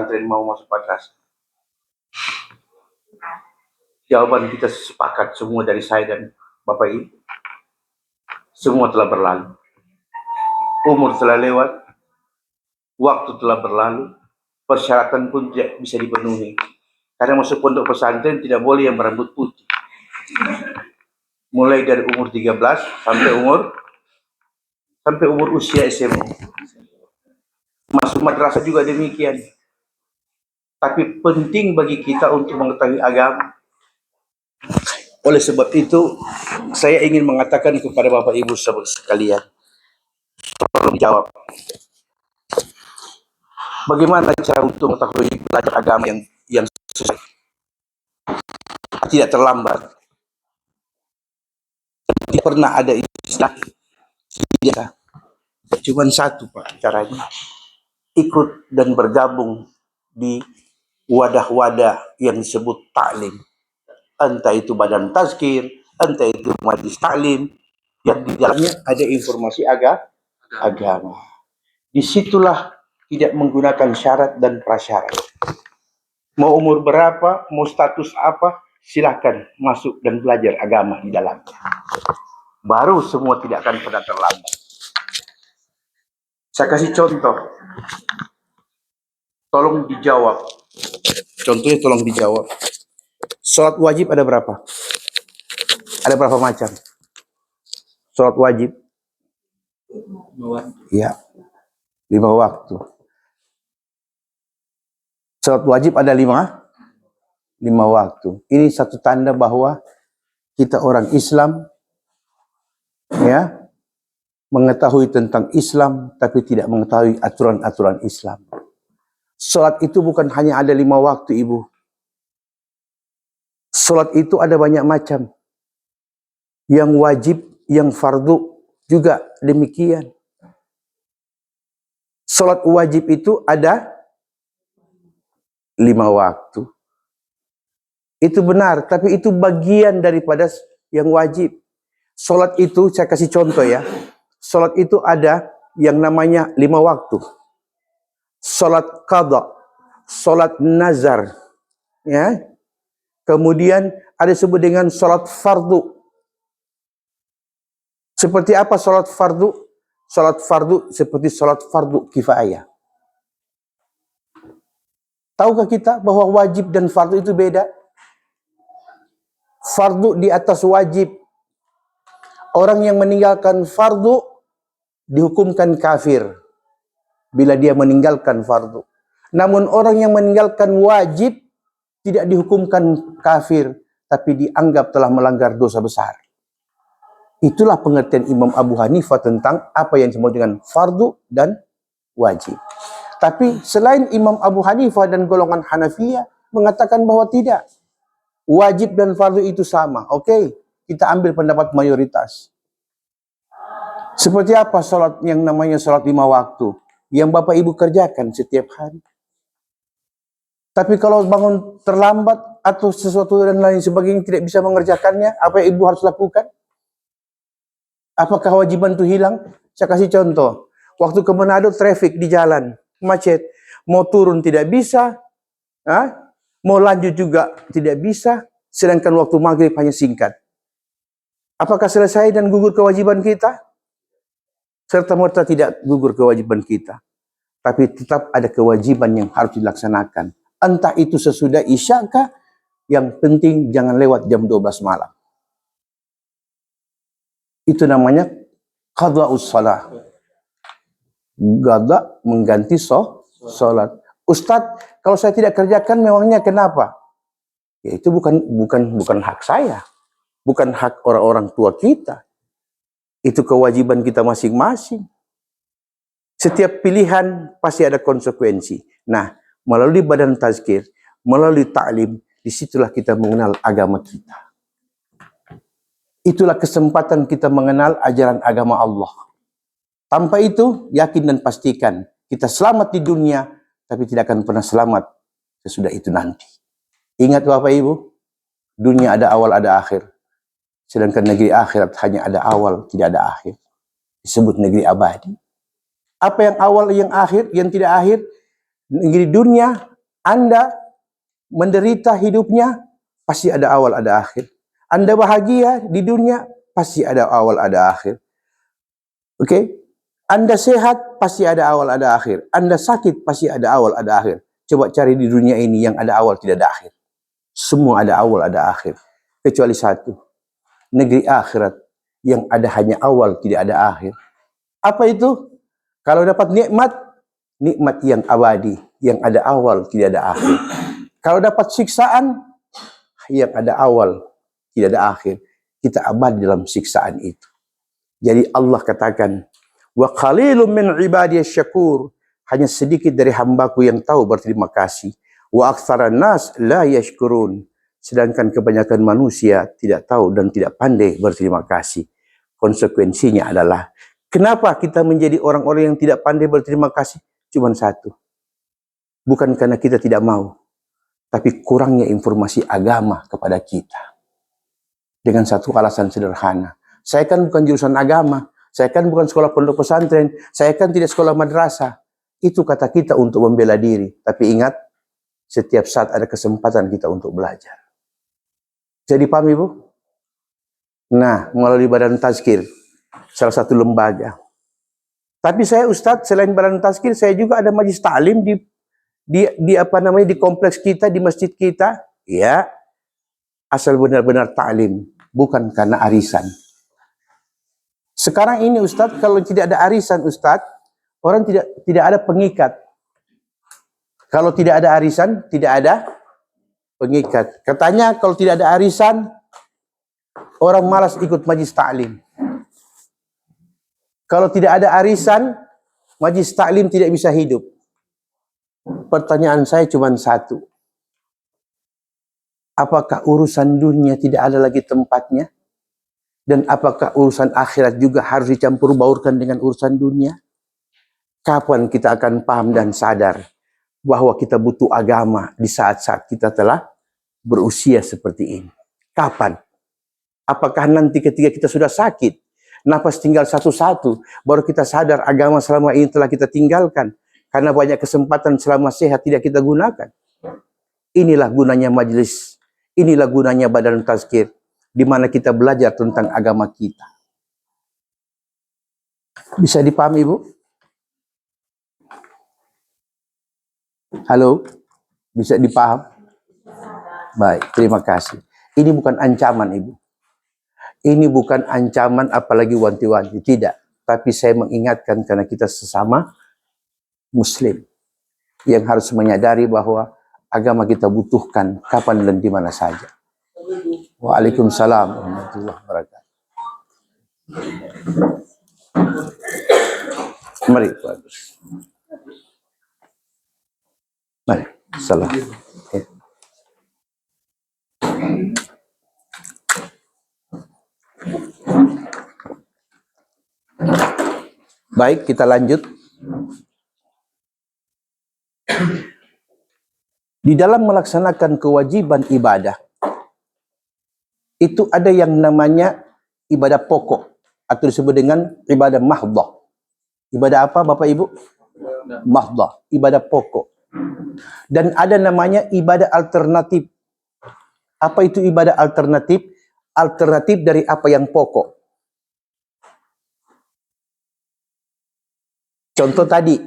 pesantren mau masuk madrasah? Jawaban kita sepakat semua dari saya dan Bapak Ibu. Semua telah berlalu. Umur telah lewat. Waktu telah berlalu. Persyaratan pun tidak bisa dipenuhi. Karena masuk pondok pesantren tidak boleh yang berambut putih. Mulai dari umur 13 sampai umur usia SMA. Masuk madrasah juga demikian. Tapi penting bagi kita untuk mengetahui agama. Oleh sebab itu, saya ingin mengatakan kepada Bapak Ibu sekalian, tolong dijawab. Bagaimana cara untuk mengetahui belajar agama yang sesuai? Tidak terlambat. Tidak pernah ada istilah. Tidak. Cuma satu, Pak, caranya. Ikut dan bergabung di wadah-wadah yang disebut taklim. Entah itu badan tazkir, entah itu majlis taklim, yang di dalamnya ada informasi agama. Disitulah tidak menggunakan syarat dan prasyarat. Mau umur berapa, mau status apa, silahkan masuk dan belajar agama di dalamnya. Baru semua tidak akan pernah terlambat. Saya kasih contoh. Tolong dijawab. Contohnya tolong dijawab. Sholat wajib ada berapa? Ada berapa macam? Sholat wajib? 5 waktu. Ya, 5 waktu. Sholat wajib ada 5 waktu. Ini satu tanda bahwa kita orang Islam, ya, mengetahui tentang Islam tapi tidak mengetahui aturan-aturan Islam. Sholat itu bukan hanya ada 5 waktu, Ibu. Sholat itu ada banyak macam. Yang wajib, yang fardu juga demikian. Sholat wajib itu ada 5 waktu. Itu benar, tapi itu bagian daripada yang wajib. Sholat itu, saya kasih contoh ya. Sholat itu ada yang namanya 5 waktu. Sholat qadha, sholat nazar, ya. Kemudian ada disebut dengan sholat fardu. Seperti apa sholat fardu? Sholat fardu seperti sholat fardu kifayah. Tahukah kita bahwa wajib dan fardu itu beda? Fardu di atas wajib. Orang yang meninggalkan fardu dihukumkan kafir bila dia meninggalkan fardu. Namun orang yang meninggalkan wajib tidak dihukumkan kafir, tapi dianggap telah melanggar dosa besar. Itulah pengertian Imam Abu Hanifah tentang apa yang disebut dengan fardu dan wajib. Tapi selain Imam Abu Hanifah dan golongan Hanafiyah mengatakan bahwa tidak. Wajib dan fardu itu sama. Oke, kita ambil pendapat mayoritas. Seperti apa sholat yang namanya sholat 5 waktu? Yang Bapak Ibu kerjakan setiap hari. Tapi kalau bangun terlambat atau sesuatu dan lain sebagainya tidak bisa mengerjakannya, apa yang Ibu harus lakukan? Apakah kewajiban itu hilang? Saya kasih contoh. Waktu ke Manado, traffic di jalan, macet. Mau turun tidak bisa, mau lanjut juga tidak bisa, sedangkan waktu maghrib hanya singkat. Apakah selesai dan gugur kewajiban kita? Serta-merta tidak gugur kewajiban kita. Tapi tetap ada kewajiban yang harus dilaksanakan. Entah itu sesudah isya kah, yang penting jangan lewat jam 12 malam. Itu namanya qadha'us shalah. Qadha mengganti sholat. Ustadz, kalau saya tidak kerjakan memangnya kenapa? Ya itu bukan hak saya. Bukan hak orang-orang tua kita. Itu kewajiban kita masing-masing. Setiap pilihan pasti ada konsekuensi. Nah, melalui badan tazkir, melalui ta'lim, disitulah kita mengenal agama kita. Itulah kesempatan kita mengenal ajaran agama Allah. Tanpa itu, yakin dan pastikan kita selamat di dunia, tapi tidak akan pernah selamat sesudah itu nanti. Ingat Bapak Ibu, dunia ada awal ada akhir. Sedangkan negeri akhirat hanya ada awal, tidak ada akhir. Disebut negeri abadi. Apa yang awal, yang akhir, yang tidak akhir? Negeri dunia Anda menderita hidupnya, pasti ada awal, ada akhir. Anda bahagia di dunia, pasti ada awal, ada akhir. Oke? Anda sehat, pasti ada awal, ada akhir. Anda sakit, pasti ada awal, ada akhir. Coba cari di dunia ini yang ada awal, tidak ada akhir. Semua ada awal, ada akhir. Kecuali satu. Negeri akhirat yang ada hanya awal, tidak ada akhir. Apa itu? Kalau dapat nikmat, nikmat yang abadi, yang ada awal, tidak ada akhir. Kalau dapat siksaan, yang ada awal, tidak ada akhir. Kita abadi dalam siksaan itu. Jadi Allah katakan, wa qalilun min ibadiyasy syakur, hanya sedikit dari hambaku yang tahu berterima kasih. Wa aktsaran nas la yashkurun, sedangkan kebanyakan manusia tidak tahu dan tidak pandai berterima kasih. Konsekuensinya adalah, kenapa kita menjadi orang-orang yang tidak pandai berterima kasih? Cuma satu. Bukan karena kita tidak mau, tapi kurangnya informasi agama kepada kita. Dengan satu alasan sederhana. Saya kan bukan jurusan agama, saya kan bukan sekolah pondok pesantren, saya kan tidak sekolah madrasah. Itu kata kita untuk membela diri. Tapi ingat, setiap saat ada kesempatan kita untuk belajar. Jadi paham Ibu? Nah, melalui Badan Tazkir, salah satu lembaga. Tapi saya Ustadz, selain Badan Tazkir, saya juga ada majlis ta'lim di kompleks kita, di masjid kita. Ya, asal benar-benar ta'lim, bukan karena arisan. Sekarang ini Ustadz, kalau tidak ada arisan Ustadz, orang tidak ada pengikat. Kalau tidak ada arisan, tidak ada pengikat. Katanya kalau tidak ada arisan, orang malas ikut majlis ta'lim. Kalau tidak ada arisan, majlis ta'lim tidak bisa hidup. Pertanyaan saya cuma satu. Apakah urusan dunia tidak ada lagi tempatnya? Dan apakah urusan akhirat juga harus dicampur baurkan dengan urusan dunia? Kapan kita akan paham dan sadar bahwa kita butuh agama di saat-saat kita telah berusia seperti ini? Kapan? Apakah nanti ketika kita sudah sakit, napas tinggal satu-satu, baru kita sadar agama selama ini telah kita tinggalkan, karena banyak kesempatan selama sehat tidak kita gunakan? Inilah gunanya majelis, inilah gunanya Badan Tazkir, di mana kita belajar tentang agama kita. Bisa dipahami, Ibu? Halo? Bisa dipaham? Baik, terima kasih. Ini bukan ancaman, Ibu. Ini bukan ancaman apalagi wanti-wanti, tidak. Tapi saya mengingatkan karena kita sesama Muslim yang harus menyadari bahwa agama kita butuhkan kapan dan di mana saja. Waalaikumsalam warahmatullahi wabarakatuh. Mari, Pak Agus. Mari, salam. Baik, kita lanjut. Di dalam melaksanakan kewajiban ibadah, itu ada yang namanya ibadah pokok, atau disebut dengan ibadah mahdhah. Ibadah apa Bapak Ibu? Mahdhah, ibadah pokok. Dan ada namanya ibadah alternatif. Apa itu ibadah alternatif? Alternatif dari apa yang pokok. Contoh tadi,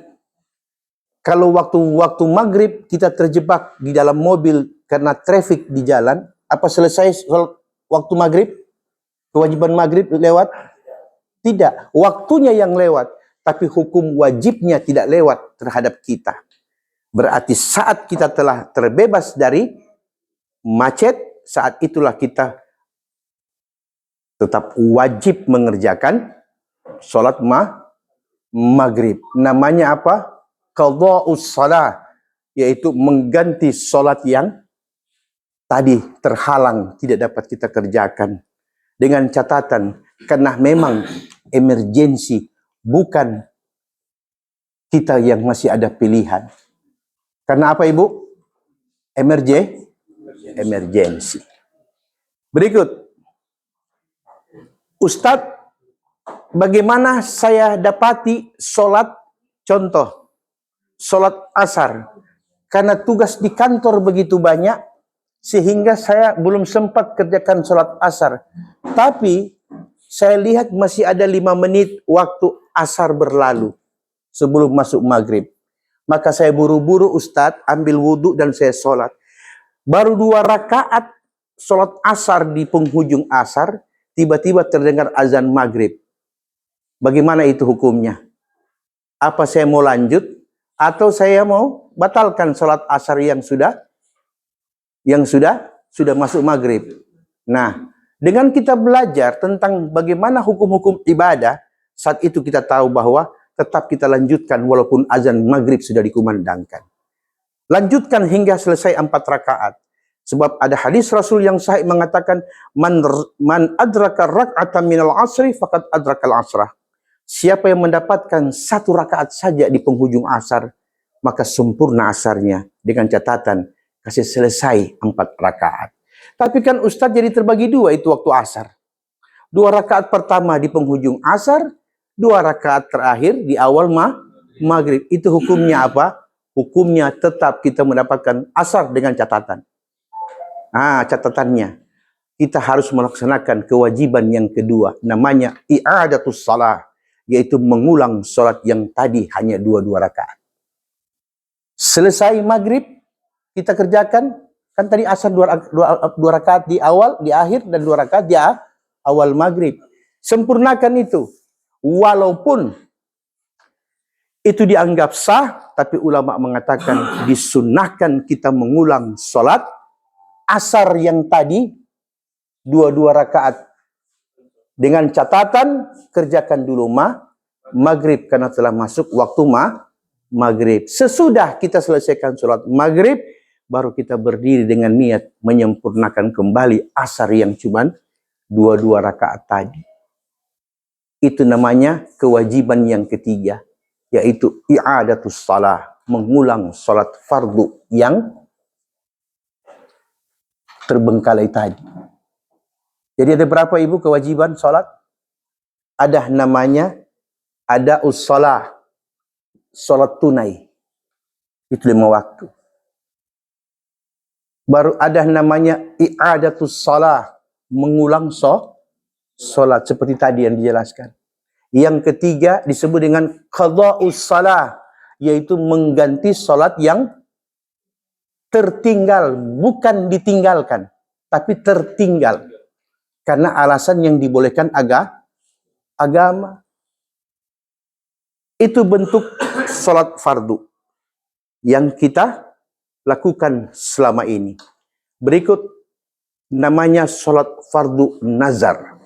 kalau waktu maghrib kita terjebak di dalam mobil karena traffic di jalan, apa selesai waktu maghrib? Kewajiban maghrib lewat? Tidak, waktunya yang lewat, tapi hukum wajibnya tidak lewat terhadap kita. Berarti saat kita telah terbebas dari macet, saat itulah kita tetap wajib mengerjakan sholat maghrib. Namanya apa? Qadha'us shalah, yaitu mengganti sholat yang tadi terhalang, tidak dapat kita kerjakan. Dengan catatan, karena memang emergensi, bukan kita yang masih ada pilihan. Karena apa Ibu? Emergensi. Berikut. Ustadz, bagaimana saya dapati sholat, contoh, sholat asar, karena tugas di kantor begitu banyak, sehingga saya belum sempat kerjakan sholat asar. Tapi saya lihat masih ada 5 menit waktu asar berlalu sebelum masuk maghrib. Maka saya buru-buru Ustadz ambil wudhu dan saya sholat. Baru 2 rakaat sholat asar di penghujung asar, tiba-tiba terdengar azan maghrib. Bagaimana itu hukumnya? Apa saya mau lanjut atau saya mau batalkan sholat asar yang sudah masuk maghrib? Nah, dengan kita belajar tentang bagaimana hukum-hukum ibadah, saat itu kita tahu bahwa tetap kita lanjutkan walaupun azan maghrib sudah dikumandangkan. Lanjutkan hingga selesai 4 rakaat. Sebab ada hadis Rasul yang sahih mengatakan, man adraka rak'atan minal asri faqad adrakal asrah. Siapa yang mendapatkan 1 rakaat saja di penghujung asar, maka sempurna asarnya, dengan catatan kasih selesai 4 rakaat. Tapi kan Ustadz jadi terbagi 2 itu waktu asar. 2 rakaat pertama di penghujung asar, 2 rakaat terakhir di awal maghrib. Itu hukumnya apa? Hukumnya tetap kita mendapatkan asar dengan catatan. Catatannya, kita harus melaksanakan kewajiban yang kedua, namanya i'adatus salah, yaitu mengulang sholat yang tadi hanya 2 rakaat. Selesai maghrib, kita kerjakan, kan tadi asar 2 rakaat di awal, di akhir, dan 2 rakaat di awal maghrib. Sempurnakan itu. Walaupun itu dianggap sah, tapi ulama mengatakan disunnahkan kita mengulang sholat asar yang tadi 2 rakaat. Dengan catatan, kerjakan dulu maghrib, karena telah masuk waktu maghrib. Sesudah kita selesaikan sholat maghrib, baru kita berdiri dengan niat menyempurnakan kembali asar yang cuman 2 rakaat tadi. Itu namanya kewajiban yang ketiga, yaitu i'adatus salah, mengulang sholat fardu yang terbengkalai tadi. Jadi ada berapa ibu kewajiban sholat? Ada namanya ada ussalah, sholat tunai. Itu 5 waktu. Baru ada namanya i'adatus salah, mengulang sholat seperti tadi yang dijelaskan. Yang ketiga disebut dengan qadha'us salah, yaitu mengganti sholat yang tertinggal, bukan ditinggalkan, tapi tertinggal. Karena alasan yang dibolehkan agama. Itu bentuk sholat fardu yang kita lakukan selama ini. Berikut namanya sholat fardu nazar.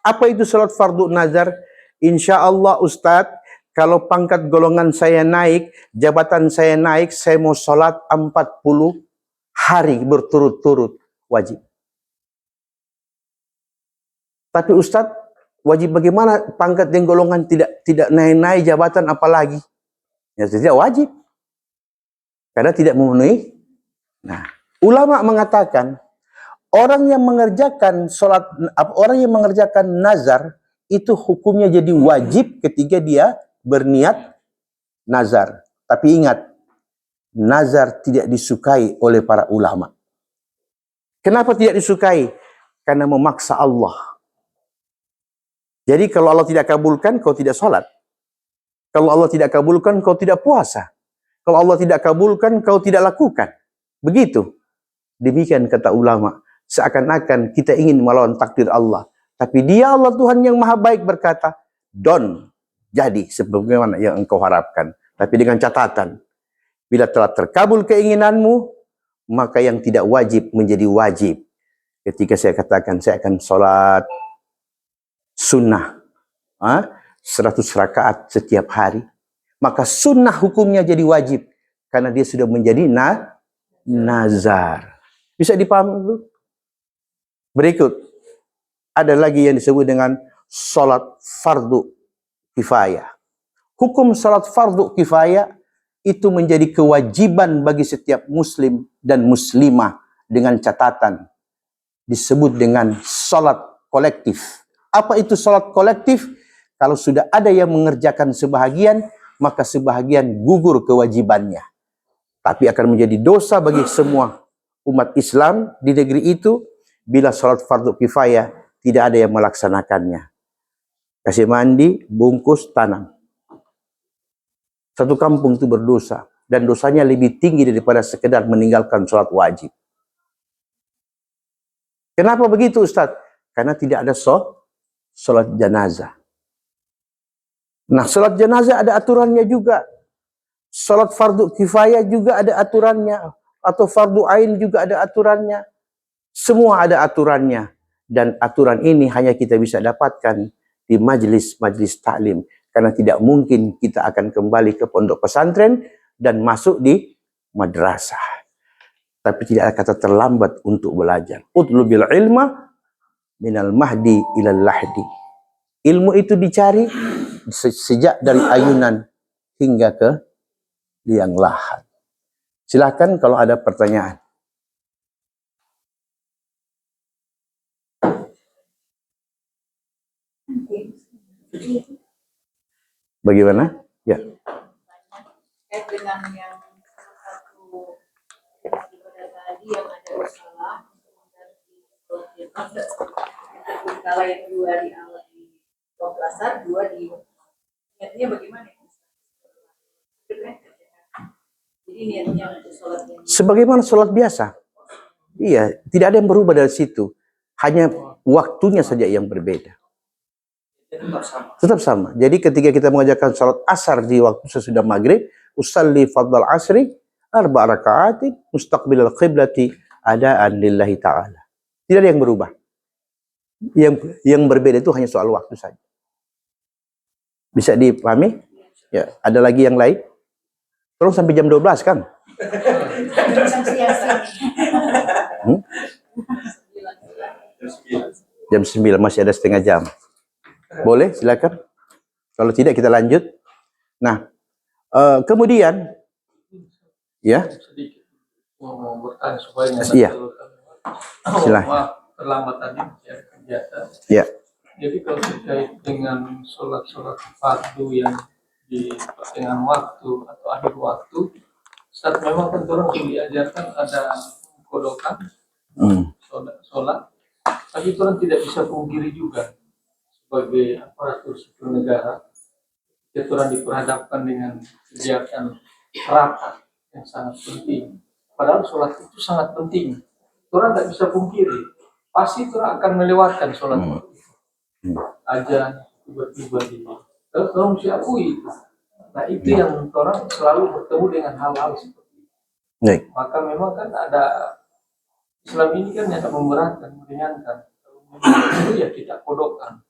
Apa itu sholat fardu nazar? Insya Allah Ustadz, kalau pangkat golongan saya naik, jabatan saya naik, saya mau sholat 40 hari berturut-turut, wajib. Tapi Ustadz, wajib bagaimana pangkat dan golongan tidak naik-naik jabatan apalagi? Ya tidak wajib. Karena tidak memenuhi. Nah, ulama mengatakan orang yang mengerjakan sholat, orang yang mengerjakan nazar itu hukumnya jadi wajib ketika dia berniat nazar. Tapi ingat, nazar tidak disukai oleh para ulama. Kenapa tidak disukai? Karena memaksa Allah. Jadi kalau Allah tidak kabulkan, kau tidak sholat. Kalau Allah tidak kabulkan, kau tidak puasa. Kalau Allah tidak kabulkan, kau tidak lakukan. Begitu. Demikian kata ulama. Seakan-akan kita ingin melawan takdir Allah. Tapi dia Allah Tuhan yang maha baik berkata, don't jadi sebagaimana yang engkau harapkan. Tapi dengan catatan, bila telah terkabul keinginanmu, maka yang tidak wajib menjadi wajib. Ketika saya katakan saya akan sholat sunnah 100 rakaat setiap hari, maka sunnah hukumnya jadi wajib karena dia sudah menjadi nazar. Bisa dipahami dulu? Berikut ada lagi yang disebut dengan salat fardu kifayah. Hukum salat fardu kifayah itu menjadi kewajiban bagi setiap muslim dan muslimah dengan catatan disebut dengan salat kolektif. Apa itu salat kolektif? Kalau sudah ada yang mengerjakan sebahagian, maka sebahagian gugur kewajibannya. Tapi akan menjadi dosa bagi semua umat Islam di negeri itu bila salat fardu kifayah tidak ada yang melaksanakannya. Kasih mandi, bungkus, tanam. Satu kampung itu berdosa. Dan dosanya lebih tinggi daripada sekedar meninggalkan sholat wajib. Kenapa begitu Ustaz? Karena tidak ada sholat jenazah. Nah, sholat jenazah ada aturannya juga. Sholat fardu kifayah juga ada aturannya. Atau fardu ain juga ada aturannya. Semua ada aturannya. Dan aturan ini hanya kita bisa dapatkan di majlis-majlis taklim. Karena tidak mungkin kita akan kembali ke pondok pesantren dan masuk di madrasah. Tapi tidak ada kata terlambat untuk belajar. Utlubil ilma minal mahdi ilal lahdi. Ilmu itu dicari sejak dari ayunan hingga ke liang lahat. Silakan kalau ada pertanyaan. Bagaimana? Ya. Dengan yang satu tadi yang ada masalah kalau yang dua di awal di pembelasan, dua di niatnya bagaimana? Jadi niatnya untuk sholat yang Sebagaimana sholat biasa. Iya, tidak ada yang berubah dari situ. Hanya waktunya saja yang berbeda. Tetap sama. Jadi ketika kita mengajarkan sholat asar di waktu sesudah maghrib, usalli fadl asri arba rakaatin mustaqbilal qiblati adaan lillahi ta'ala. Tidak ada yang berubah. Yang berbeda itu hanya soal waktu saja. Bisa dipahami? Ya, ada lagi yang lain? Tolong sampai jam 12 kan? Jam 9 masih ada setengah jam. Boleh, silakan. Kalau tidak kita lanjut. Nah, kemudian ya. Sedikit mau bertanya supaya Iya. Silakan. Maaf terlambat tadi ya kegiatan. Ya. Jadi kalau terkait dengan sholat fardu yang di pertengahan waktu atau akhir waktu, saat memang kan orang diajarkan ada kodokan sholat, tapi orang tidak bisa pungkiri juga sebagai aparatur sipil negara, orang diperhadapkan dengan kegiatan rapat yang sangat penting. Padahal sholat itu sangat penting. Orang tidak bisa pungkiri. Pasti orang akan melewatkan sholat itu. Aja tiba-tiba di. Terus orang mesti akui itu. Nah itu yang orang selalu bertemu dengan hal-hal seperti itu. Maka memang kan ada Islam ini kan yang memberatkan, meringankan. Itu ya kita kodokkan.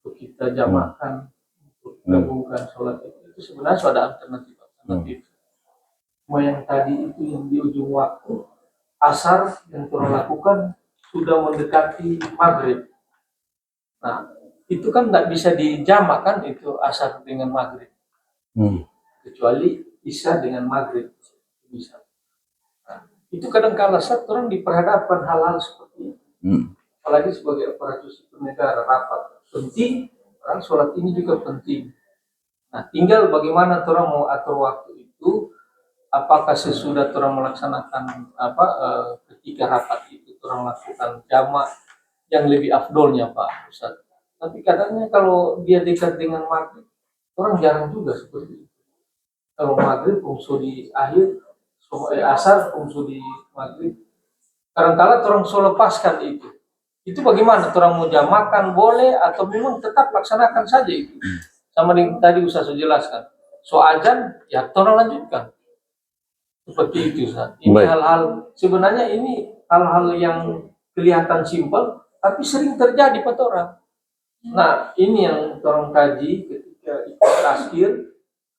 Untuk kita jamakan, untuk gabungkan sholat itu sebenarnya sudah ada alternatif. Cuma yang tadi itu yang di ujung waktu asar yang kita lakukan sudah mendekati maghrib. Nah itu kan tidak bisa dijamak kan itu asar dengan maghrib, kecuali isya dengan maghrib bisa. Nah, itu kadang-kala saat orang diperhadapkan hal-hal seperti itu, apalagi sebagai aparatur sipil negara rapat penting, orang sholat ini juga penting. Nah, tinggal bagaimana orang mau atur waktu itu, apakah sesudah orang melaksanakan ketika rapat itu orang lakukan jamak yang lebih afdolnya Pak Ustaz. Tapi kadangnya kalau dia dekat dengan maghrib, orang jarang juga seperti itu. Kalau maghrib fungsi di akhir, asar fungsi di maghrib. Kadang-kala orang solo lepaskan itu. Itu bagaimana? Orang mau jamakan boleh atau memang tetap laksanakan saja itu. Sama yang tadi Ustaz jelaskan. So azan ya orang lanjutkan. Seperti itu Ustaz. Ini hal-hal sebenarnya ini hal-hal yang kelihatan simpel tapi sering terjadi pada orang. Nah, ini yang orang kaji ketika ikut taskir,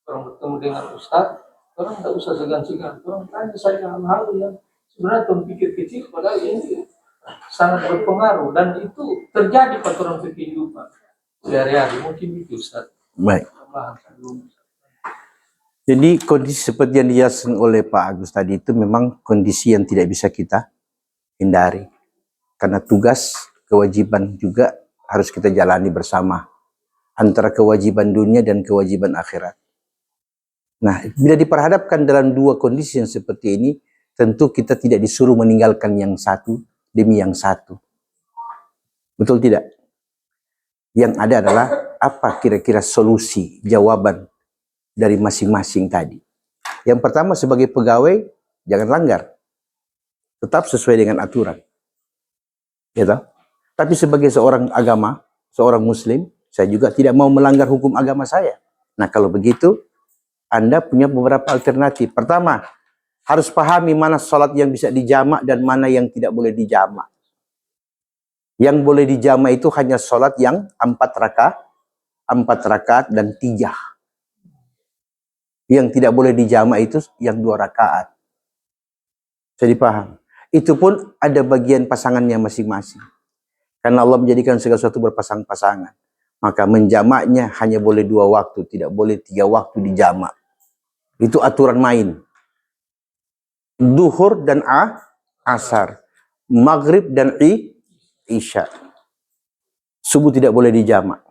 orang bertemu dengan Ustaz, orang tidak usah segan-segan, orang tanya saja hal-hal yang sebenarnya orang pikir kecil padahal ini sangat berpengaruh dan itu terjadi pada orang kehidupan sehari-hari. Mungkin itu Ustaz. Baik. Jadi kondisi seperti yang dijelaskan oleh Pak Agus tadi itu memang kondisi yang tidak bisa kita hindari. Karena tugas, kewajiban juga harus kita jalani bersama. Antara kewajiban dunia dan kewajiban akhirat. Nah, bila diperhadapkan dalam dua kondisi yang seperti ini, tentu kita tidak disuruh meninggalkan yang satu demi yang satu. Betul tidak? Yang ada adalah apa kira-kira solusi, jawaban dari masing-masing tadi. Yang pertama, sebagai pegawai, jangan langgar. Tetap sesuai dengan aturan. Gitu? Tapi sebagai seorang agama, seorang muslim, saya juga tidak mau melanggar hukum agama saya. Nah, kalau begitu, Anda punya beberapa alternatif. Pertama, harus pahami mana sholat yang bisa dijamak dan mana yang tidak boleh dijamak. Yang boleh dijamak itu hanya sholat yang 4 rakaat dan 3. Yang tidak boleh dijamak itu yang 2 rakaat. Jadi paham. Itu pun ada bagian pasangannya masing-masing. Karena Allah menjadikan segala sesuatu berpasang-pasangan. Maka menjamaknya hanya boleh 2 waktu, tidak boleh 3 waktu dijamak. Itu aturan main. Duhur dan asar. Maghrib dan isya. Subuh tidak boleh dijamak.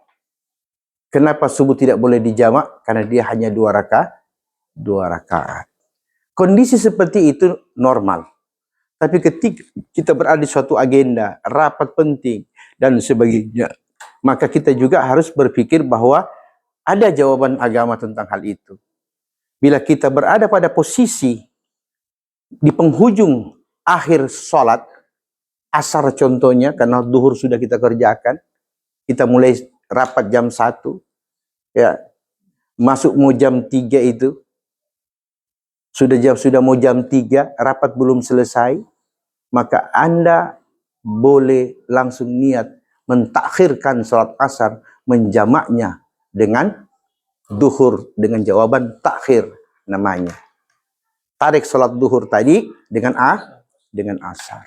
Kenapa subuh tidak boleh dijamak? Karena dia hanya 2 rakaat. Kondisi seperti itu normal. Tapi ketika kita berada di suatu agenda, rapat penting, dan sebagainya, maka kita juga harus berpikir bahwa ada jawaban agama tentang hal itu. Bila kita berada pada posisi di penghujung akhir sholat, asar contohnya, karena duhur sudah kita kerjakan, kita mulai rapat jam 1, ya, masuk mau jam 3 itu, sudah mau jam 3, rapat belum selesai, maka Anda boleh langsung niat mentakhirkan sholat asar, menjamaknya dengan duhur, dengan jawaban takhir namanya. Tarik sholat duhur tadi dengan asar.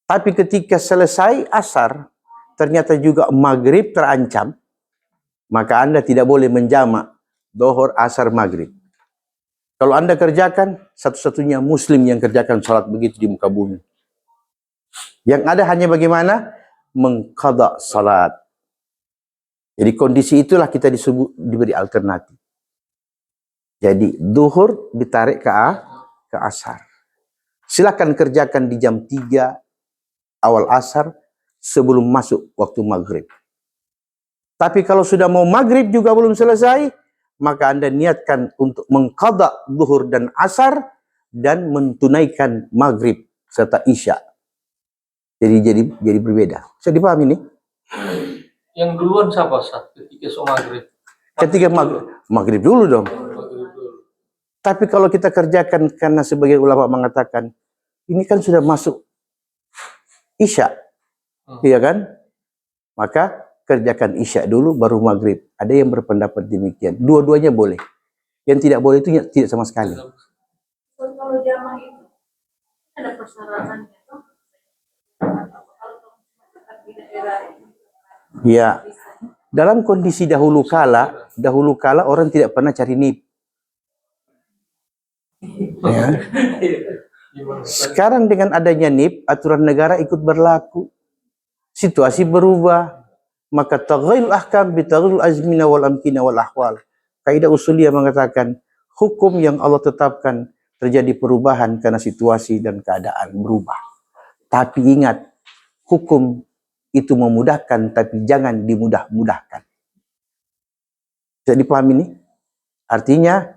Tapi ketika selesai asar, ternyata juga maghrib terancam, maka Anda tidak boleh menjamak duhur, asar, maghrib. Kalau Anda kerjakan, satu-satunya muslim yang kerjakan sholat begitu di muka bumi. Yang ada hanya bagaimana? Mengqadha salat. Jadi kondisi itulah kita diberi alternatif. Jadi duhur ditarik ke asar. Silakan kerjakan di jam 3 awal asar sebelum masuk waktu maghrib. Tapi kalau sudah mau maghrib juga belum selesai, maka Anda niatkan untuk mengqadha duhur dan asar dan mentunaikan maghrib serta isya. Jadi berbeda. Bisa dipahami nih? Yang duluan siapa saat ketika maghrib? Ketika maghrib dulu dong. Maghrib dulu. Tapi kalau kita kerjakan, karena sebagian ulama mengatakan ini kan sudah masuk isya, iya kan? Maka kerjakan isya dulu baru maghrib. Ada yang berpendapat demikian. Dua-duanya boleh. Yang tidak boleh itu tidak sama sekali. Kalau jamaah itu ada persyaratannya tuh. Kalau di daerah Ya, dalam kondisi dahulu kala orang tidak pernah cari NIP. Ya. Sekarang dengan adanya NIP, aturan negara ikut berlaku. Situasi berubah. Maka taghayyurul ahkam bi taghayyuril azmina wal amkina wal ahwal. Kaidah usuliyah mengatakan hukum yang Allah tetapkan terjadi perubahan karena situasi dan keadaan berubah. Tapi ingat, hukum itu memudahkan, tapi jangan dimudah-mudahkan. Bisa dipahami ini? Artinya,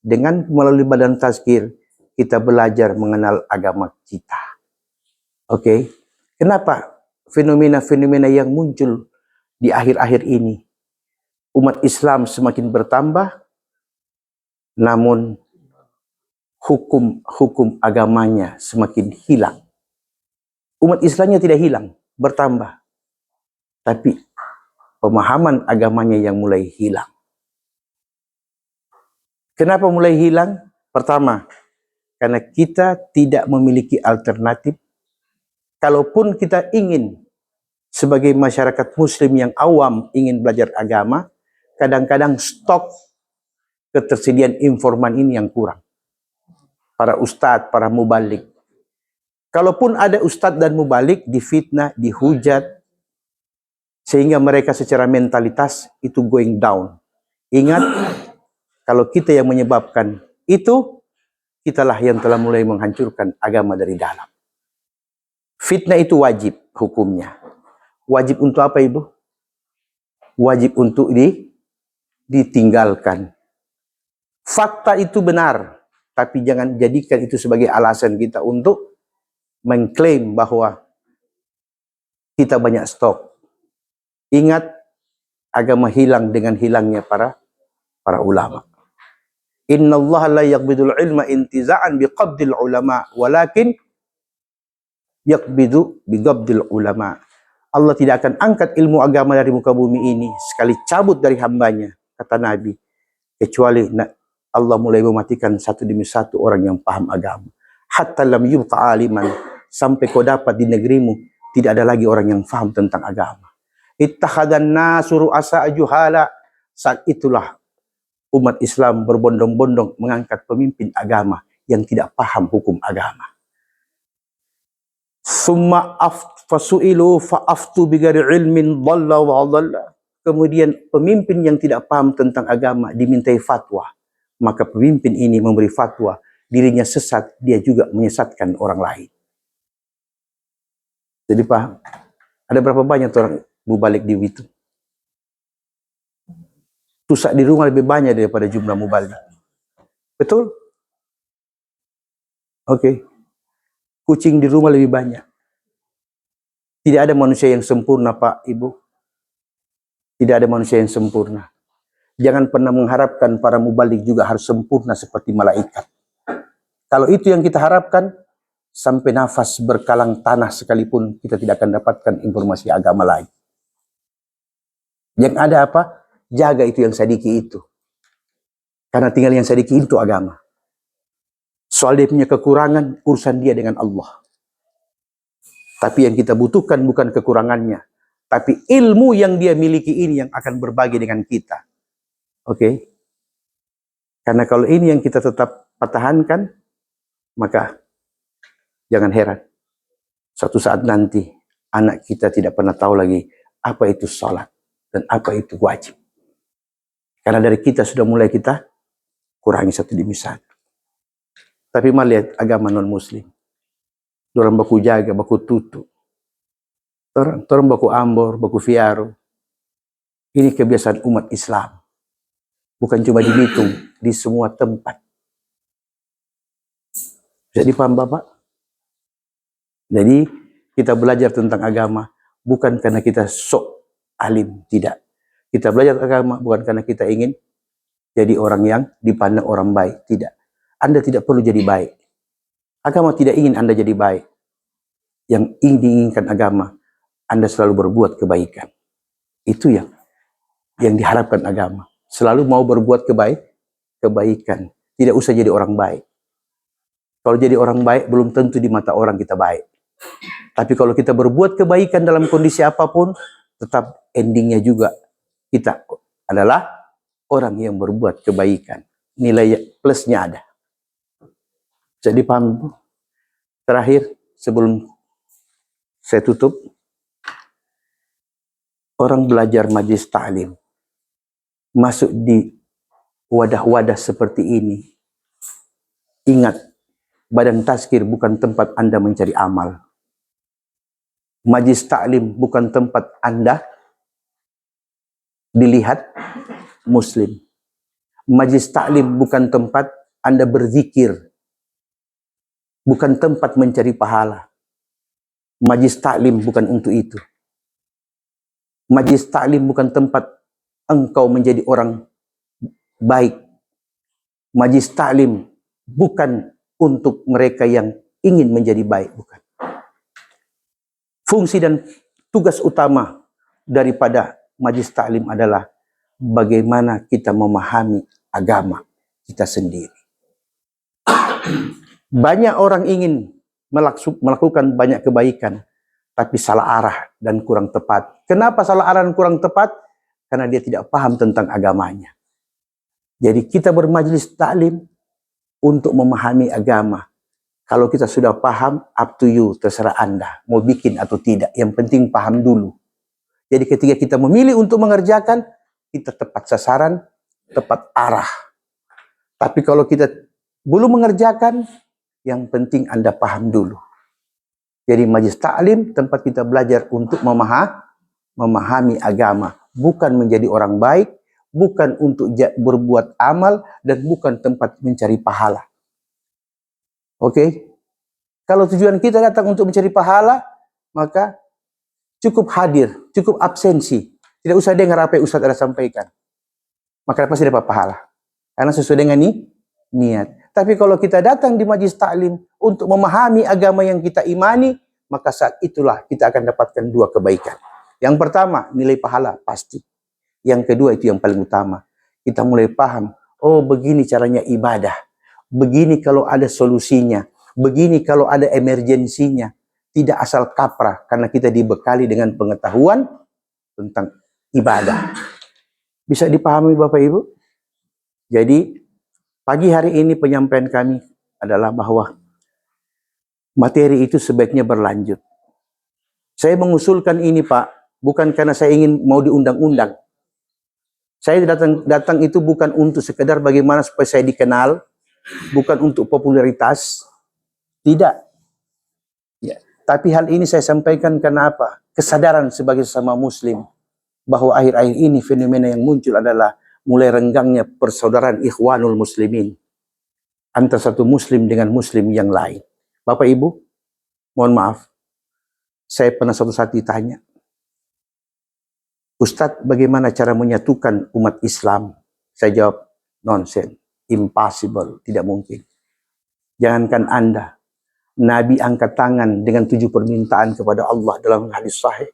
dengan melalui badan tazkir, kita belajar mengenal agama kita. Oke? Kenapa fenomena-fenomena yang muncul di akhir-akhir ini? Umat Islam semakin bertambah, namun hukum agamanya semakin hilang. Umat Islamnya tidak hilang, bertambah. Tapi pemahaman agamanya yang mulai hilang. Kenapa mulai hilang? Pertama, karena kita tidak memiliki alternatif. Kalaupun kita ingin sebagai masyarakat muslim yang awam ingin belajar agama, kadang-kadang stok ketersediaan informan ini yang kurang. Para ustadz, para mubalik. Kalaupun ada ustadz dan mubalik, difitnah, dihujat, sehingga mereka secara mentalitas itu going down. Ingat, Kalau kita yang menyebabkan itu, kitalah yang telah mulai menghancurkan agama dari dalam. Fitnah itu wajib hukumnya. Wajib untuk apa, Ibu? Wajib untuk ditinggalkan. Fakta itu benar, tapi jangan jadikan itu sebagai alasan kita untuk mengklaim bahwa kita banyak stok. Ingat, agama hilang dengan hilangnya para ulama. Inna Allah la yaqbidul ilma intiza'an biqabdil ulama, walakin yaqbidu biqabdil ulama. Allah tidak akan angkat ilmu agama dari muka bumi ini sekali cabut dari hambanya, kata Nabi, kecuali Allah mulai mematikan satu demi satu orang yang paham agama. Hatta lam yubqa aliman, sampai kau dapat di negerimu tidak ada lagi orang yang paham tentang agama. Ittahadan nasu ru'asa juhala, saat itulah umat Islam berbondong-bondong mengangkat pemimpin agama yang tidak paham hukum agama. Summa fasu'ilu fa'aftu bigari ilmin dhalla wa dhalla. Kemudian pemimpin yang tidak paham tentang agama dimintai fatwa. Maka pemimpin ini memberi fatwa, dirinya sesat, dia juga menyesatkan orang lain. Jadi paham? Ada berapa banyak orang mubalik di itu? Tusak di rumah lebih banyak daripada jumlah mubalik. Betul? Oke. Kucing di rumah lebih banyak. Tidak ada manusia yang sempurna, Pak, Ibu. Tidak ada manusia yang sempurna. Jangan pernah mengharapkan para mubalik juga harus sempurna seperti malaikat. Kalau itu yang kita harapkan, sampai nafas berkalang tanah sekalipun kita tidak akan dapatkan informasi agama lain. Yang ada apa? Jaga itu yang sadiki itu. Karena tinggal yang sadiki itu agama. Soal dia punya kekurangan, urusan dia dengan Allah. Tapi yang kita butuhkan bukan kekurangannya, tapi ilmu yang dia miliki ini yang akan berbagi dengan kita. Oke? Karena kalau ini yang kita tetap pertahankan, maka jangan heran. Suatu saat nanti, anak kita tidak pernah tahu lagi apa itu salat dan apa itu wajib. Karena dari kita sudah mulai kita kurangi satu demi satu. Tapi melihat agama non-muslim. Orang baku jaga, baku tutu. Orang baku ambor, baku fiaro. Ini kebiasaan umat Islam. Bukan cuma di Bitung, di semua tempat. Jadi paham Bapak? Jadi kita belajar tentang agama bukan karena kita sok alim, tidak. Kita belajar agama bukan karena kita ingin jadi orang yang dipandang orang baik, tidak. Anda tidak perlu jadi baik. Agama tidak ingin Anda jadi baik. Yang diinginkan agama, Anda selalu berbuat kebaikan. Itu yang diharapkan agama. Selalu mau berbuat kebaikan. Tidak usah jadi orang baik. Kalau jadi orang baik, belum tentu di mata orang kita baik. Tapi kalau kita berbuat kebaikan dalam kondisi apapun, tetap endingnya juga kita adalah orang yang berbuat kebaikan. Nilai plusnya ada. Jadi paham? Terakhir, sebelum saya tutup, orang belajar majlis ta'lim, masuk di wadah-wadah seperti ini. Ingat, badan tazkir bukan tempat Anda mencari amal. Majlis ta'lim bukan tempat Anda dilihat muslim. Majlis ta'lim bukan tempat Anda berzikir. Bukan tempat mencari pahala. Majlis ta'lim bukan untuk itu. Majlis ta'lim bukan tempat engkau menjadi orang baik. Majlis ta'lim bukan untuk mereka yang ingin menjadi baik, bukan. Fungsi dan tugas utama daripada majlis ta'lim adalah bagaimana kita memahami agama kita sendiri. Banyak orang ingin melakukan banyak kebaikan, tapi salah arah dan kurang tepat. Kenapa salah arah dan kurang tepat? Karena dia tidak paham tentang agamanya. Jadi kita bermajlis ta'lim untuk memahami agama. Kalau kita sudah paham, up to you, terserah Anda. Mau bikin atau tidak, yang penting paham dulu. Jadi ketika kita memilih untuk mengerjakan, kita tepat sasaran, tepat arah. Tapi kalau kita belum mengerjakan, yang penting Anda paham dulu. Jadi majelis taklim tempat kita belajar untuk memahami agama, bukan menjadi orang baik, bukan untuk berbuat amal, dan bukan tempat mencari pahala. Oke? Kalau tujuan kita datang untuk mencari pahala, maka cukup hadir, cukup absensi. Tidak usah dengar apa yang Ustaz ada sampaikan. Maka pasti dapat pahala. Karena sesuai dengan niat. Tapi kalau kita datang di majlis taklim untuk memahami agama yang kita imani, maka saat itulah kita akan dapatkan dua kebaikan. Yang pertama, nilai pahala pasti. Yang kedua, itu yang paling utama. Kita mulai paham, oh begini caranya ibadah. Begini kalau ada solusinya. Begini kalau ada emergensinya. Tidak asal kaprah, karena kita dibekali dengan pengetahuan tentang ibadah. Bisa dipahami Bapak Ibu? Jadi, pagi hari ini penyampaian kami adalah bahwa materi itu sebaiknya berlanjut. Saya mengusulkan ini Pak, bukan karena saya ingin mau diundang-undang. Saya datang itu bukan untuk sekedar bagaimana supaya saya dikenal, bukan untuk popularitas, tidak. Ya. Tapi hal ini saya sampaikan karena apa? Kesadaran sebagai sesama muslim, bahwa akhir-akhir ini fenomena yang muncul adalah mulai renggangnya persaudaraan ikhwanul muslimin antara satu muslim dengan muslim yang lain. Bapak Ibu, mohon maaf, saya pernah suatu saat ditanya, Ustadz, bagaimana cara menyatukan umat Islam? Saya jawab, nonsense, impossible, tidak mungkin. Jangankan Anda, Nabi angkat tangan dengan 7 permintaan kepada Allah dalam hadis sahih.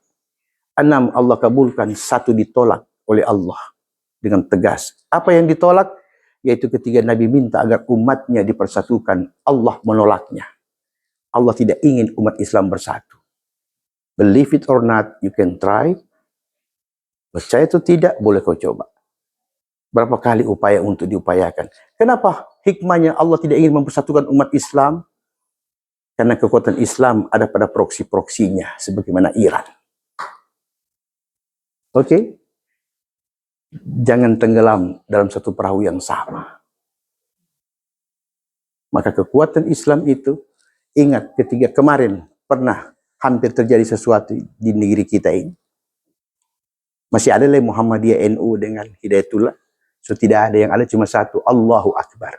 6 Allah kabulkan, 1 ditolak oleh Allah dengan tegas. Apa yang ditolak? Yaitu ketika Nabi minta agar umatnya dipersatukan, Allah menolaknya. Allah tidak ingin umat Islam bersatu. Believe it or not, you can try. Percaya atau tidak, boleh kau coba. Berapa kali upaya untuk diupayakan. Kenapa hikmahnya Allah tidak ingin mempersatukan umat Islam? Karena kekuatan Islam ada pada proksi-proksinya, sebagaimana Iran. Oke? Jangan tenggelam dalam satu perahu yang sama. Maka kekuatan Islam itu, ingat ketika kemarin pernah hampir terjadi sesuatu di negeri kita ini. Masih ada lagi Muhammadiyah NU dengan Hidayatullah. So tidak ada, yang ada cuma satu, Allahu Akbar.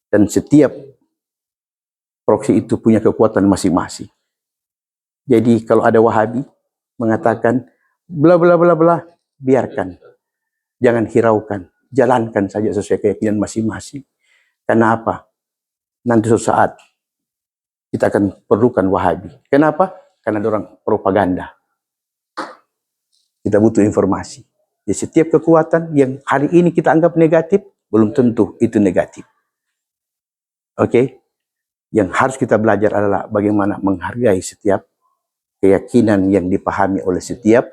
Dan setiap proksi itu punya kekuatan masing-masing. Jadi kalau ada Wahabi mengatakan bla bla bla bla, biarkan. Jangan hiraukan, jalankan saja sesuai keyakinan masing-masing. Karena apa? Nanti suatu saat kita akan perlukan Wahabi. Kenapa? Karena ada orang propaganda. Kita butuh informasi. Jadi setiap kekuatan yang hari ini kita anggap negatif, belum tentu itu negatif. Oke? Yang harus kita belajar adalah bagaimana menghargai setiap keyakinan yang dipahami oleh setiap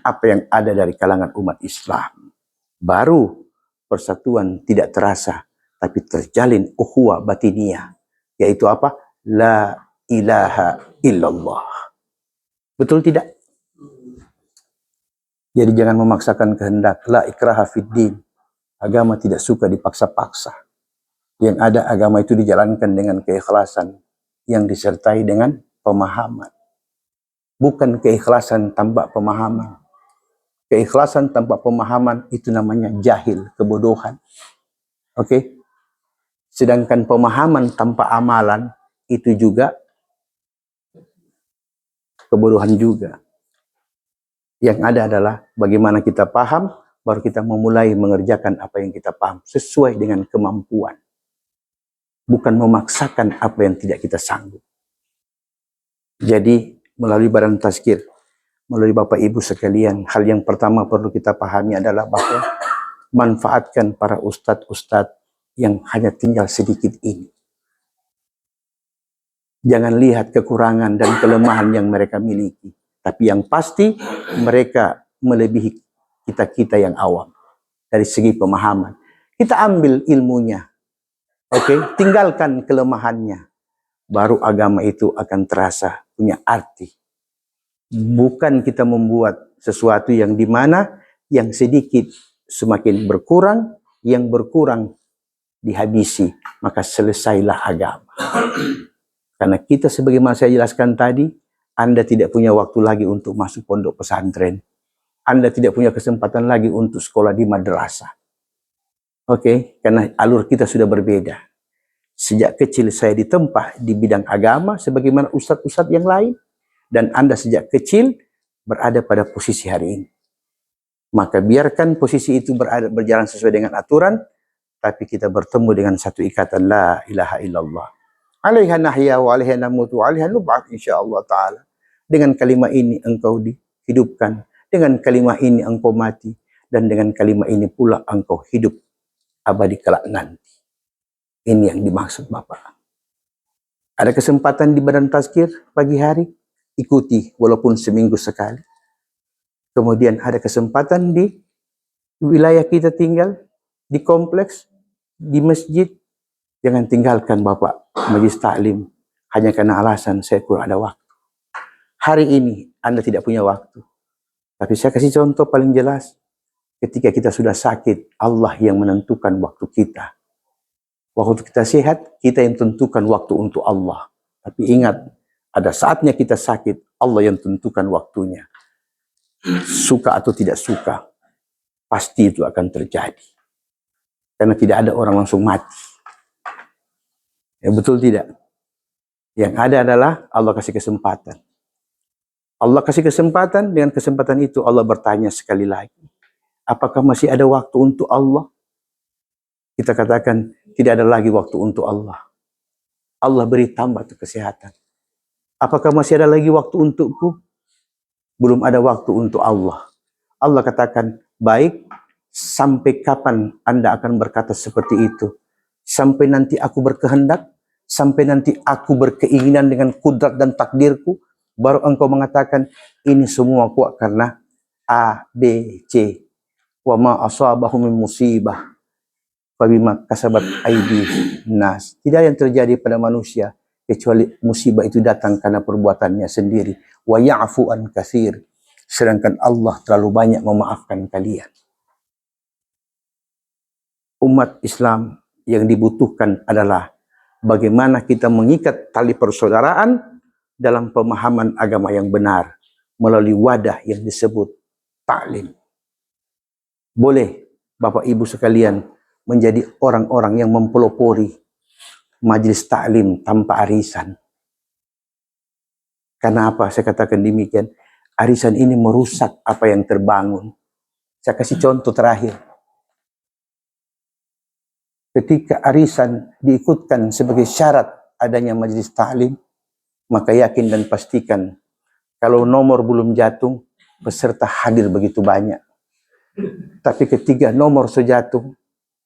apa yang ada dari kalangan umat Islam. Baru persatuan tidak terasa, tapi terjalin ukhuwah batiniyah. Yaitu apa? La ilaha illallah. Betul tidak? Jadi jangan memaksakan kehendak. La ikraha fiddin. Agama tidak suka dipaksa-paksa. Yang ada agama itu dijalankan dengan keikhlasan yang disertai dengan pemahaman. Bukan keikhlasan tanpa pemahaman. Keikhlasan tanpa pemahaman itu namanya jahil, kebodohan. Oke? Sedangkan pemahaman tanpa amalan itu juga kebodohan juga. Yang ada adalah bagaimana kita paham, baru kita memulai mengerjakan apa yang kita paham sesuai dengan kemampuan. Bukan memaksakan apa yang tidak kita sanggup. Jadi melalui Badan Tazkir, melalui Bapak Ibu sekalian, hal yang pertama perlu kita pahami adalah bahwa manfaatkan para ustadz-ustadz yang hanya tinggal sedikit ini. Jangan lihat kekurangan dan kelemahan yang mereka miliki. Tapi yang pasti mereka melebihi kita-kita yang awam. Dari segi pemahaman. Kita ambil ilmunya. Oke, tinggalkan kelemahannya. Baru agama itu akan terasa punya arti. Bukan kita membuat sesuatu yang dimana yang sedikit semakin berkurang, yang berkurang dihabisi, maka selesailah agama. Karena kita sebagaimana saya jelaskan tadi, Anda tidak punya waktu lagi untuk masuk pondok pesantren. Anda tidak punya kesempatan lagi untuk sekolah di madrasah. Oke, karena alur kita sudah berbeda. Sejak kecil saya ditempa di bidang agama sebagaimana ustadz-ustadz yang lain. Dan Anda sejak kecil berada pada posisi hari ini. Maka biarkan posisi itu berjalan sesuai dengan aturan, tapi kita bertemu dengan satu ikatan la ilaha illallah. Alaiha nahya wa alaiha namutu wa alaiha nub'at insyaallah ta'ala. Dengan kalimat ini engkau dihidupkan, dengan kalimat ini engkau mati, dan dengan kalimat ini pula engkau hidup abadi kelak nanti. Ini yang dimaksud Bapak. Ada kesempatan di Badan Tazkir pagi hari, ikuti walaupun seminggu sekali. Kemudian ada kesempatan di wilayah kita tinggal, di kompleks, di masjid. Jangan tinggalkan Bapak majelis taklim hanya karena alasan saya kurang ada waktu. Hari ini Anda tidak punya waktu. Tapi saya kasih contoh paling jelas. Ketika kita sudah sakit, Allah yang menentukan waktu kita. Waktu kita sehat, kita yang tentukan waktu untuk Allah. Tapi ingat, ada saatnya kita sakit, Allah yang tentukan waktunya. Suka atau tidak suka, pasti itu akan terjadi. Karena tidak ada orang langsung mati. Ya, betul tidak? Yang ada adalah Allah kasih kesempatan. Allah kasih kesempatan, dengan kesempatan itu Allah bertanya sekali lagi. Apakah masih ada waktu untuk Allah? Kita katakan, tidak ada lagi waktu untuk Allah. Allah beri tambah kesehatan. Apakah masih ada lagi waktu untukku? Belum ada waktu untuk Allah. Allah katakan, baik, sampai kapan Anda akan berkata seperti itu? Sampai nanti aku berkehendak, sampai nanti aku berkeinginan dengan kudrat dan takdirku, baru engkau mengatakan, ini semua kuat karena A, B, C. Wa ma asabahum min musibah fabima kasabat aidi nas. Tidak yang terjadi pada manusia kecuali musibah itu datang karena perbuatannya sendiri. Wa ya'fu an katsir. Sedangkan Allah terlalu banyak memaafkan kalian. Umat Islam yang dibutuhkan adalah bagaimana kita mengikat tali persaudaraan dalam pemahaman agama yang benar melalui wadah yang disebut taklim. Boleh Bapak Ibu sekalian menjadi orang-orang yang mempelopori majelis taklim tanpa arisan. Karena apa saya katakan demikian? Arisan ini merusak apa yang terbangun. Saya kasih contoh terakhir. Ketika arisan diikutkan sebagai syarat adanya majelis taklim, maka yakin dan pastikan kalau nomor belum jatuh, peserta hadir begitu banyak. Tapi ketika nomor sudah jatuh,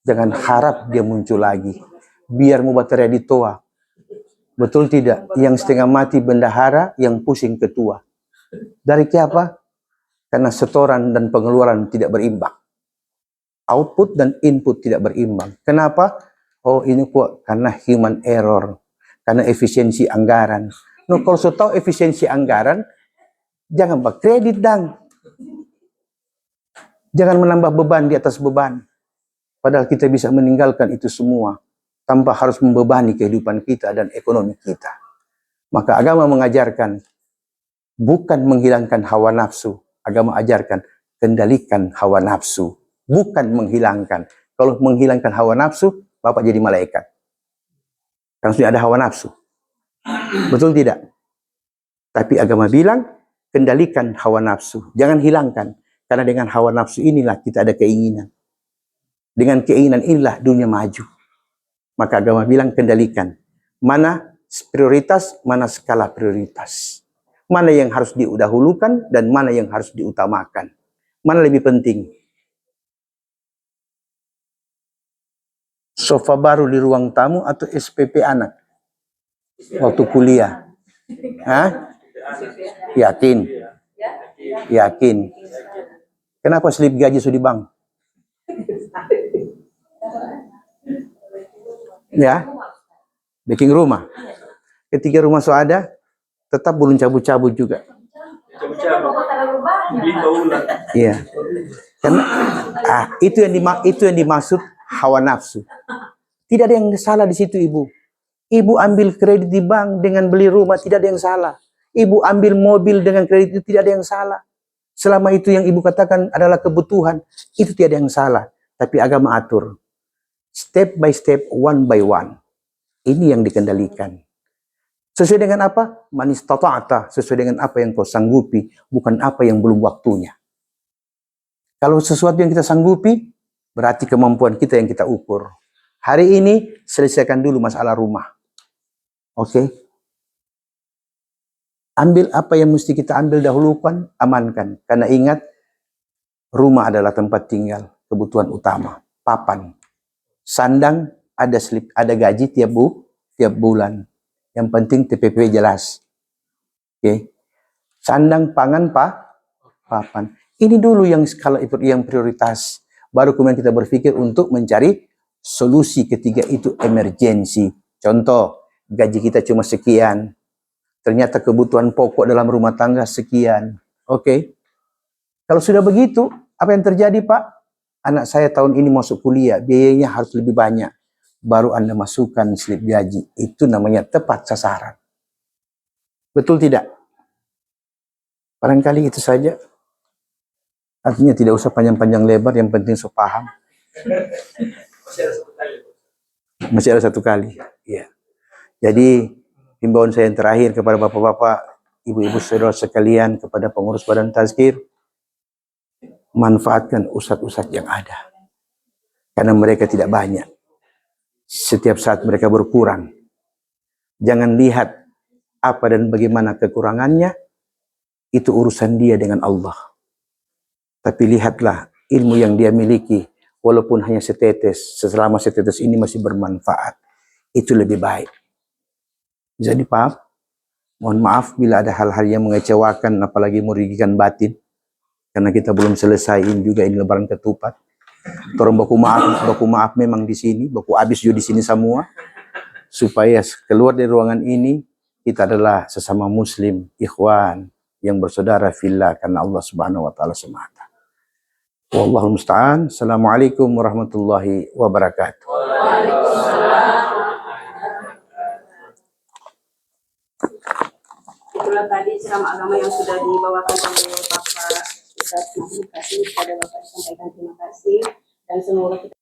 jangan harap dia muncul lagi. Biar mubatarya ditoa. Betul tidak? Yang setengah mati bendahara, yang pusing ketua. Dari siapa? Karena setoran dan pengeluaran tidak berimbang. Output dan input tidak berimbang. Kenapa? Oh ini kok karena human error. Karena efisiensi anggaran. No, kalau sudah tahu efisiensi anggaran, jangan berkredit dang. Jangan menambah beban di atas beban. Padahal kita bisa meninggalkan itu semua tanpa harus membebani kehidupan kita dan ekonomi kita. Maka agama mengajarkan bukan menghilangkan hawa nafsu. Agama ajarkan kendalikan hawa nafsu. Bukan menghilangkan. Kalau menghilangkan hawa nafsu, Bapak jadi malaikat. Karena sudah ada hawa nafsu. Betul tidak? Tapi agama bilang kendalikan hawa nafsu. Jangan hilangkan. Karena dengan hawa nafsu inilah kita ada keinginan. Dengan keinginan inilah dunia maju. Maka agama bilang kendalikan. Mana prioritas, mana skala prioritas. Mana yang harus didahulukan dan mana yang harus diutamakan. Mana lebih penting? Sofa baru di ruang tamu atau SPP anak? Waktu kuliah. Hah? Yakin? Yakin. Kenapa slip gaji sudah bang? Ya, backing rumah. Ketika rumah sudah ada, tetap belum cabut-cabut juga. Iya. Karena itu yang dimaksud hawa nafsu. Tidak ada yang salah di situ, Ibu. Ibu ambil kredit di bank dengan beli rumah, tidak ada yang salah. Ibu ambil mobil dengan kredit itu tidak ada yang salah. Selama itu yang Ibu katakan adalah kebutuhan, itu tidak ada yang salah. Tapi agama atur. Step by step, one by one. Ini yang dikendalikan. Sesuai dengan apa? Man istata'ata, sesuai dengan apa yang kau sanggupi, bukan apa yang belum waktunya. Kalau sesuatu yang kita sanggupi, berarti kemampuan kita yang kita ukur. Hari ini, selesaikan dulu masalah rumah. Oke? Ambil apa yang mesti kita ambil dahulukan, amankan. Karena ingat, rumah adalah tempat tinggal, kebutuhan utama. Papan. Sandang, ada gaji tiap bulan. Yang penting TPP jelas. Oke? Sandang, pangan, papan. Ini dulu yang skala yang prioritas. Baru kemudian kita berpikir untuk mencari solusi ketiga itu emergensi. Contoh, gaji kita cuma sekian. Ternyata kebutuhan pokok dalam rumah tangga sekian. Oke. Kalau sudah begitu, apa yang terjadi, Pak? Anak saya tahun ini masuk kuliah, biayanya harus lebih banyak. Baru Anda masukkan slip gaji. Itu namanya tepat sasaran. Betul tidak? Barangkali itu saja. Artinya tidak usah panjang-panjang lebar, yang penting so paham. Masih ada satu kali. Ya. Jadi, himbauan saya yang terakhir kepada bapak-bapak, ibu-ibu saudara sekalian, kepada pengurus badan tazkir, manfaatkan ustadz-ustadz yang ada. Karena mereka tidak banyak. Setiap saat mereka berkurang. Jangan lihat apa dan bagaimana kekurangannya, itu urusan dia dengan Allah. Tapi lihatlah ilmu yang dia miliki, walaupun hanya setetes, selama setetes ini masih bermanfaat. Itu lebih baik. Jadi mohon maaf bila ada hal-hal yang mengecewakan, apalagi merugikan batin. Karena kita belum selesaiin juga ini lebaran ketupat. Torong baku maaf memang di sini, baku habis juga di sini semua. Supaya keluar dari ruangan ini, kita adalah sesama muslim, ikhwan, yang bersaudara fillah karena Allah Subhanahu wa taala semata. Wallahul musta'an. Assalamualaikum warahmatullahi wabarakatuh. Itulah tadi ceramah agama yang sudah dibawakan oleh Bapak Ustadz. Terima kasih kepada Bapak, sampaikan terima kasih dan semoga kita